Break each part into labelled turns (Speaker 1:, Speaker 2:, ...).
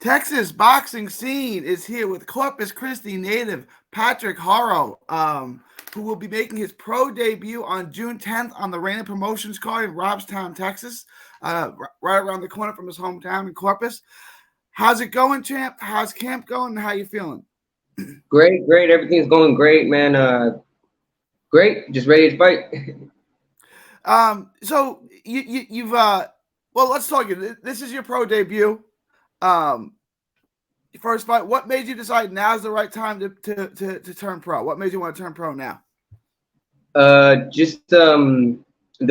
Speaker 1: Texas boxing scene is here with Corpus Christi native Patrick Haro, who will be making his pro debut on June 10th on the Reyna Promotions card in Robstown, Texas, right around the corner from his hometown in Corpus. How's it going, champ? How's camp going? And how you feeling?
Speaker 2: Great, great. Everything's going great, man. Great. Just ready to fight.
Speaker 1: So you've well, let's talk. This is your pro debut. Um, First fight. What made you decide now's the right time to turn pro? What made you want to turn pro now?
Speaker 2: Just the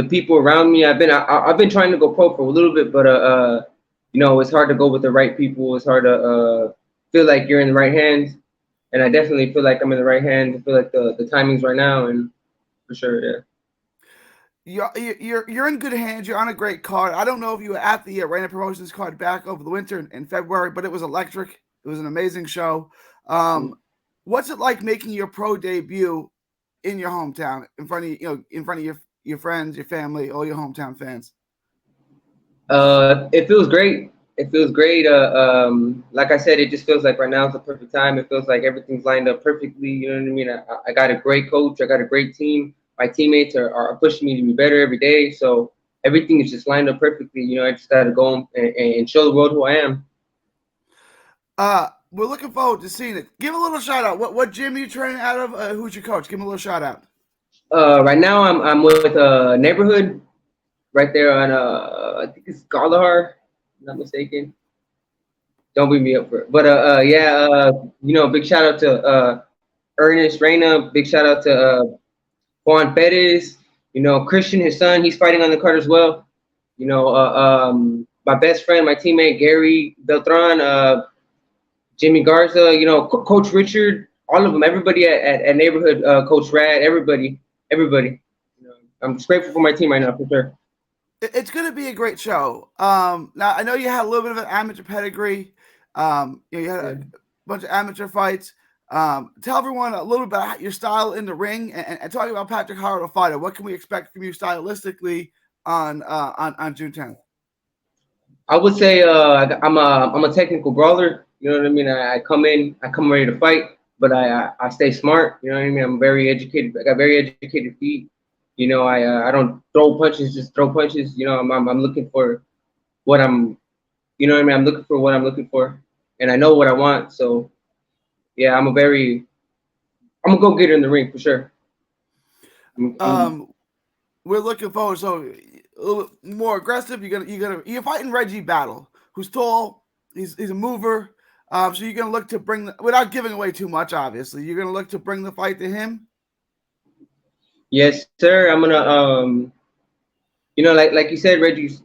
Speaker 2: people around me. I've been trying to go pro for a little bit, but it's hard to go with the right people. It's hard to feel like you're in the right hands, and I definitely feel like I'm in the right hands. I feel like the timing's right now, and for sure, yeah.
Speaker 1: You're in good hands. You're on a great card. I don't know if you were at the Reyna Promotions card back over the winter in February, but it was electric. It was an amazing show. What's it like making your pro debut in your hometown, in front of your friends, your family, all your hometown fans?
Speaker 2: It feels great. It feels great. Like I said, it just feels like right now is the perfect time. It feels like everything's lined up perfectly. You know what I mean? I got a great coach. I got a great team. My teammates are pushing me to be better every day. So everything is just lined up perfectly. I just got to go and show the world who I am.
Speaker 1: We're looking forward to seeing it. Give a little shout out. What gym are you training out of? Who's your coach? Give him a little shout out.
Speaker 2: Right now I'm with Neighborhood right there on I think it's Galahar, if I'm not mistaken. Don't beat me up for it. But big shout out to Ernest Reyna. Big shout out to Juan Perez. Christian, his son, he's fighting on the card as well. My best friend, my teammate Gary Beltran, Jimmy Garza, Coach Richard, all of them, everybody at Neighborhood, Coach Rad, everybody. I'm just grateful for my team right now, for sure.
Speaker 1: It's going to be a great show. Now, I know you had a little bit of an amateur pedigree. You had a bunch of amateur fights. Tell everyone a little bit about your style in the ring and talk about Patrick Haro, the fighter. What can we expect from you stylistically on June 10th?
Speaker 2: I would say I'm a technical brawler. You know what I mean? I come ready to fight, but I stay smart. You know what I mean? I'm very educated. I got very educated feet. I don't throw punches, just throw punches. I'm looking for what I'm. You know what I mean? I'm looking for what I'm looking for, and I know what I want. So, yeah, I'm a go getter in the ring for sure.
Speaker 1: We're looking forward. So a little more aggressive. You're fighting Reggie Battle, who's tall. He's a mover. So you're gonna look to bring without giving away too much. Obviously, you're gonna look to bring the fight to him.
Speaker 2: Yes, sir. I'm gonna like you said, Reggie's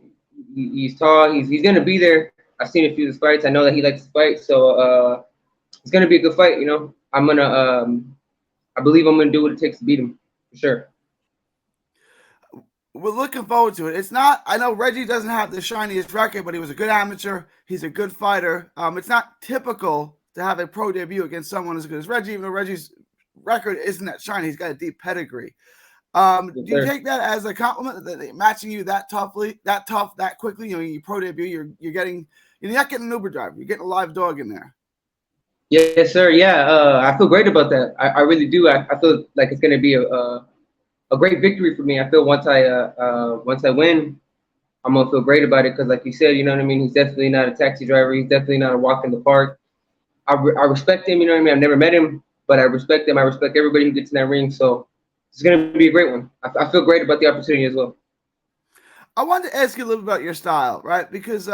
Speaker 2: he's tall. He's gonna be there. I've seen a few of his fights. I know that he likes to fight, so it's gonna be a good fight. I'm gonna I believe I'm gonna do what it takes to beat him for sure.
Speaker 1: We're looking forward to it. It's not. I know Reggie doesn't have the shiniest record, but he was a good amateur. He's a good fighter. It's not typical to have a pro debut against someone as good as Reggie, even though Reggie's record isn't that shiny. He's got a deep pedigree. Do you take that as a compliment that they're matching you that tough, that quickly? You pro debut, you're not getting an Uber driver. You're getting a live dog in there.
Speaker 2: Yes, sir. Yeah, I feel great about that. I really do. I feel like it's gonna be a great victory for me. I feel once I win, I'm gonna feel great about it because, like you said, you know what I mean. He's definitely not a taxi driver. He's definitely not a walk in the park. I respect him. You know what I mean. I've never met him, but I respect him. I respect everybody who gets in that ring. So it's gonna be a great one. I feel great about the opportunity as well.
Speaker 1: I wanted to ask you a little bit about your style, right? Because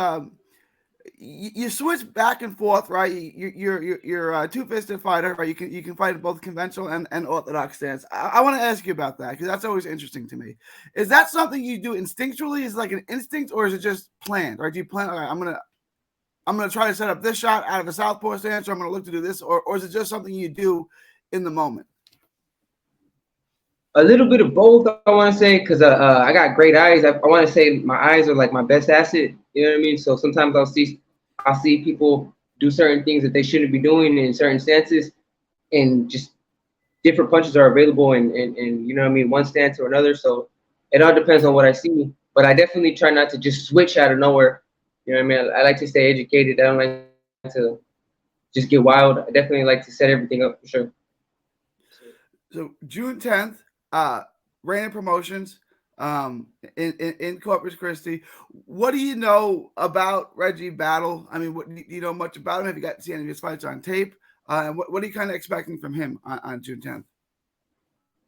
Speaker 1: you switch back and forth, right? You're a two-fisted fighter, right? You can fight both conventional and orthodox stance. I want to ask you about that because that's always interesting to me. Is that something you do instinctually? Is it like an instinct, or is it just planned? Or do you plan? All right, I'm gonna try to set up this shot out of a southpaw stance, or I'm gonna look to do this, or is it just something you do in the moment?
Speaker 2: A little bit of both, I want to say, because I got great eyes. I want to say my eyes are like my best asset. You know what I mean? So sometimes I'll see people do certain things that they shouldn't be doing in certain stances, and just different punches are available in you know what I mean, one stance or another. So it all depends on what I see. But I definitely try not to just switch out of nowhere. You know what I mean? I like to stay educated. I don't like to just get wild. I definitely like to set everything up for sure.
Speaker 1: So June 10th, Reyna Promotions, in Corpus Christi. What do you know about Reggie Battle? I mean, do you know much about him? Have you got to see any of his fights on tape? And what are you kind of expecting from him on June 10th?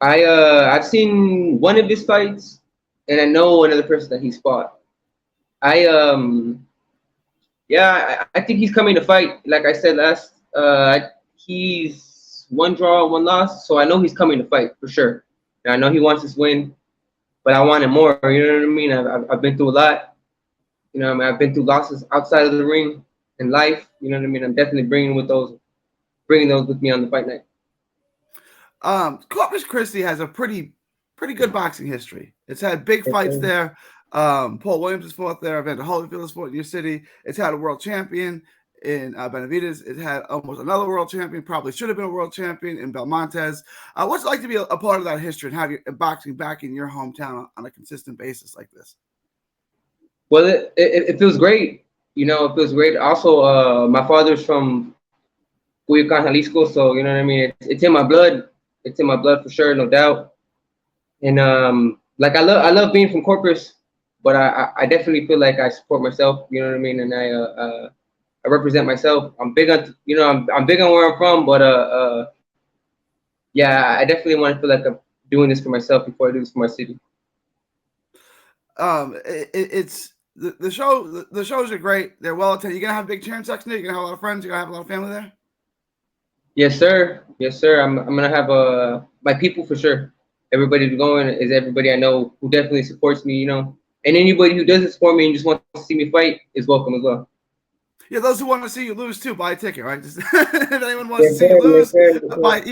Speaker 2: I've seen one of his fights, and I know another person that he's fought. I Yeah, I think he's coming to fight. Like I said last, he's one draw, one loss, so I know he's coming to fight for sure. And I know he wants this win, but I want him more. You know what I mean? I've been through a lot. You know what I mean? I've been through losses outside of the ring in life. You know what I mean? I'm definitely bringing those with me on the fight night.
Speaker 1: Corpus Christi has a pretty good boxing history. It's had big fights there. Paul Williams has fought there. Evander Holyfield has fought in your city. It's had a world champion in Benavides. It had almost another world champion. Probably should have been a world champion in Belmontes. What's it like to be a part of that history and have your boxing back in your hometown on a consistent basis like this?
Speaker 2: Well, it feels great. You know, it feels great. Also, my father's from Culiacan, Jalisco, so you know what I mean. It's in my blood. It's in my blood for sure, no doubt. And like I love being from Corpus, but I definitely feel like I support myself. You know what I mean, and I represent myself. I'm big on I'm big on where I'm from, but yeah, I definitely want to feel like I'm doing this for myself before I do this for my city.
Speaker 1: It's the show. The shows are great. They're well attended. You're gonna have a big cheering section there. You're gonna have a lot of friends. You're gonna have a lot of family there.
Speaker 2: Yes, sir. Yes, sir. I'm gonna have my people for sure. Everybody who's going is everybody I know who definitely supports me. You know, and anybody who doesn't support me and just wants to see me fight is welcome as well.
Speaker 1: Yeah, those who want to see you lose too, buy a ticket, right? Just, if anyone wants to see you lose, you're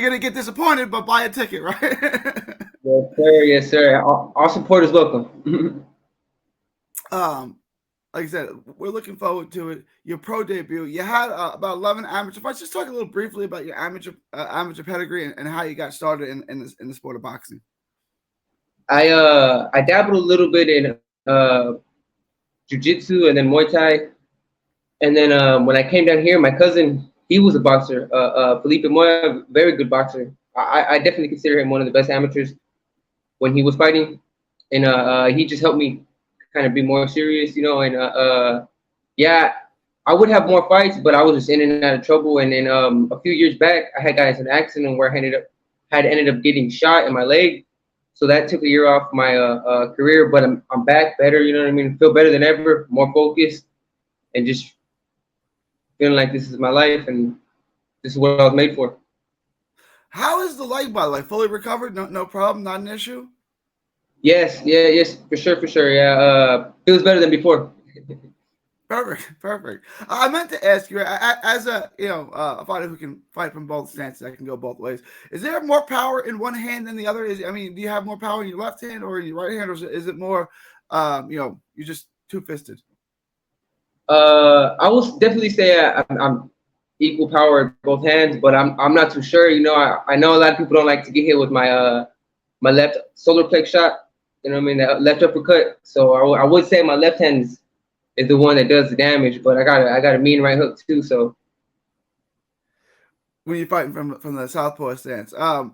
Speaker 1: gonna get disappointed, but buy a ticket, right?
Speaker 2: Yes, sir. Yes, sir. All support is welcome.
Speaker 1: Like I said, we're looking forward to it. Your pro debut, you had about 11 amateur fights. Just talk a little briefly about your amateur pedigree and how you got started in the sport of boxing.
Speaker 2: I dabbled a little bit in jiu-jitsu and then Muay Thai. And then when I came down here, my cousin, he was a boxer. Felipe Moya, very good boxer. I definitely consider him one of the best amateurs when he was fighting. And he just helped me kind of be more serious, you know. And yeah, I would have more fights, but I was just in and out of trouble. And then a few years back, I had got into an accident where I ended up getting shot in my leg. So that took a year off my career, but I'm back better, you know what I mean? Feel better than ever, more focused, and just feeling like this is my life and this is what I was made for.
Speaker 1: How is the leg, by the way? Fully recovered? No problem? Not an issue?
Speaker 2: Yes, for sure. Yeah, feels better than before.
Speaker 1: Perfect. I meant to ask you, as a a fighter who can fight from both stances, that can go both ways. Is there more power in one hand than the other? Do you have more power in your left hand or in your right hand, or is it more, you're just two-fisted?
Speaker 2: I will definitely say I'm equal power in both hands, but I'm not too sure. You know, I know a lot of people don't like to get hit with my my left solar plex shot. You know what I mean? The left uppercut. So I would say my left hand is the one that does the damage, but I got a mean right hook too. So
Speaker 1: when you're fighting from the southpaw stance,
Speaker 2: sure.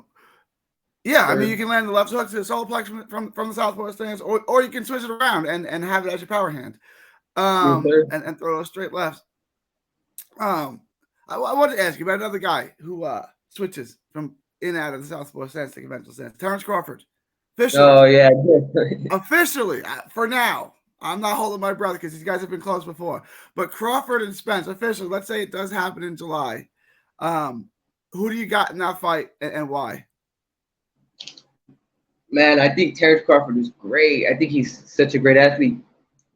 Speaker 1: you can land the left hook to the solar plex from the southpaw stance, or you can switch it around and have it as your power hand, and throw those straight lefts. I wanted to ask you about another guy who switches from in and out of the southpaw stance to conventional stance. Terrence Crawford. Officially.
Speaker 2: Oh yeah.
Speaker 1: Officially, for now. I'm not holding my breath because these guys have been close before. But Crawford and Spence, officially, let's say it does happen in July. Who do you got in that fight and why?
Speaker 2: Man, I think Terrence Crawford is great. I think he's such a great athlete.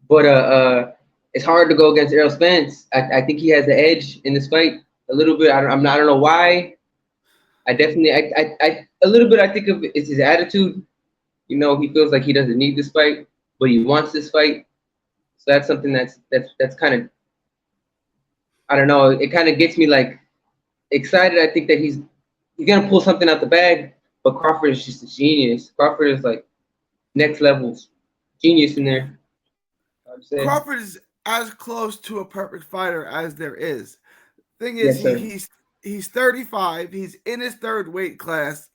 Speaker 2: But it's hard to go against Errol Spence. I think he has the edge in this fight a little bit. I don't know why. I definitely a little bit. I think of it's his attitude. You know, he feels like he doesn't need this fight, but he wants this fight. So that's something that's kind of, I don't know. It kind of gets me like excited. I think that he's gonna pull something out the bag. But Crawford is just a genius. Crawford is like next level genius in there.
Speaker 1: Crawford is as close to a perfect fighter as there is. Thing is,
Speaker 2: Yes, sir.
Speaker 1: he's 35. He's in his third weight class.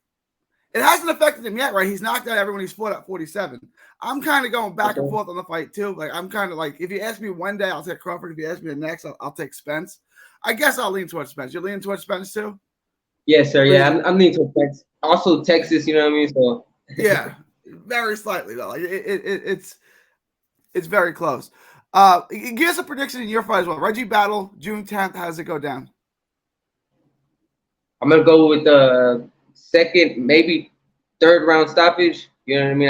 Speaker 1: It hasn't affected him yet, right? He's knocked out everyone he's fought at 47. I'm kind of going back and forth on the fight too. Like I'm kind of like, if you ask me one day, I'll take Crawford. If you ask me the next, I'll take Spence. I guess I'll lean towards Spence. You're leaning towards Spence too?
Speaker 2: Yes, sir. Yeah, I'm leaning towards Texas. Also Texas, you know what I mean? So
Speaker 1: Yeah, very slightly though. Like it's very close. Give us a prediction in your fight as well. Reggie Battle, June 10th. How does it go down?
Speaker 2: I'm gonna go with the second, maybe third round stoppage. You know what I mean?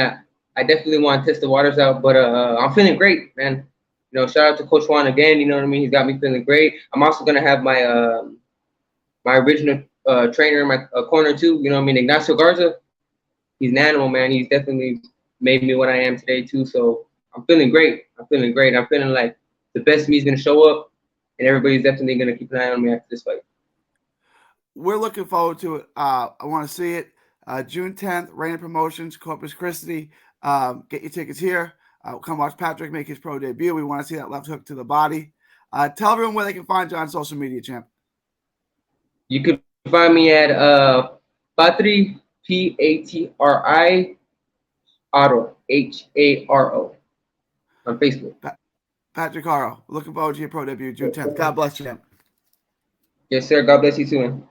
Speaker 2: I definitely want to test the waters out, but I'm feeling great, man. You know, shout out to Coach Juan again. You know what I mean? He's got me feeling great. I'm also gonna have my my original trainer in my corner too. You know what I mean? Ignacio Garza. He's an animal, man. He's definitely made me what I am today too. So I'm feeling great. I'm feeling great. I'm feeling like the best me's gonna show up, and everybody's definitely gonna keep an eye on me after this fight.
Speaker 1: We're looking forward to it. I want to see it. June 10th, Reyna Promotions, Corpus Christi. Get your tickets here. Come watch Patrick make his pro debut. We want to see that left hook to the body. Tell everyone where they can find you on social media, champ.
Speaker 2: You can find me at Patri, Patri Haro, Haro, on Facebook.
Speaker 1: Patrick Haro. Looking forward to your pro debut June 10th. God bless you, champ.
Speaker 2: Yes, sir. God bless you too, man.